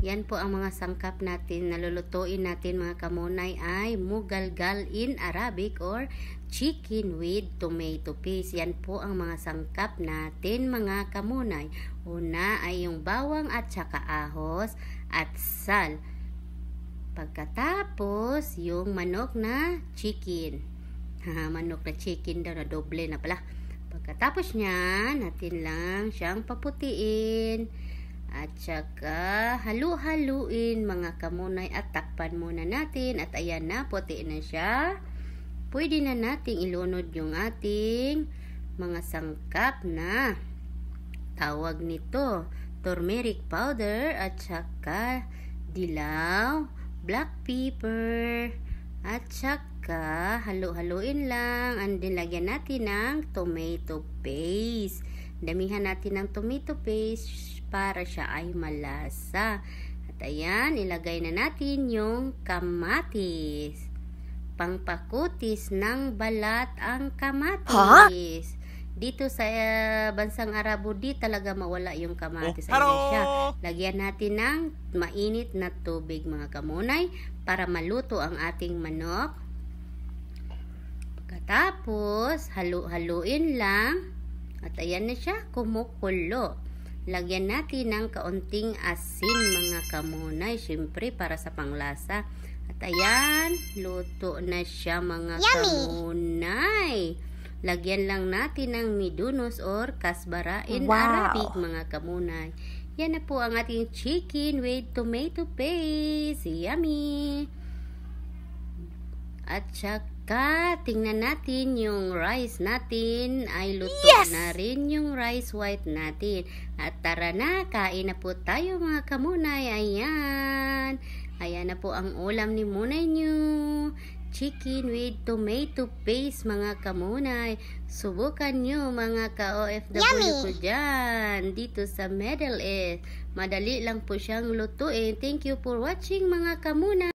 Yan po ang mga sangkap natin na lulutuin natin mga kamunay ay mugalgal in Arabic or chicken with tomato paste. Yan po ang mga sangkap natin mga kamunay. Una ay yung bawang at saka ahos at sal. Pagkatapos yung manok na chicken. Manok na chicken daw na doble na pala. Pagkatapos niya, natin lang siyang paputiin. At saka halu-haluin mga kamunay at takpan muna natin. At ayan na, puti na siya. Pwede na nating ilunod yung ating mga sangkap na tawag nito turmeric powder at saka dilaw, black pepper, at saka halu-haluin lang. And then lagyan natin ng tomato paste. Damihan natin ng tomato paste para siya ay malasa. At ayan, ilagay na natin yung kamatis. Pangpakutis ng balat ang kamatis. Dito sa bansang Arabo, di talaga mawala yung kamatis. Ayan siya. Lagyan natin ng mainit na tubig mga kamunay para maluto ang ating manok. Pagkatapos, halu-haluin lang. At ayan na siya, kumukulo. Lagyan natin ng kaunting asin mga kamunay, syempre para sa panglasa. At ayan, luto na siya mga kamunay. Lagyan lang natin ng midunos or kasbara in Arabic mga kamunay. Yan na po ang ating chicken with tomato paste. Yummy! At saka, tingnan natin yung rice natin ay luto na rin yung rice white natin. At tara na, kain na po tayo mga kamunay. Ayan. Ayan na po ang ulam ni Munay nyo. Chicken with tomato paste mga kamunay. Subukan nyo mga ka-OFW ko dyan. Dito sa Middle East. Madali lang po siyang lutuin. Thank you for watching mga kamunay.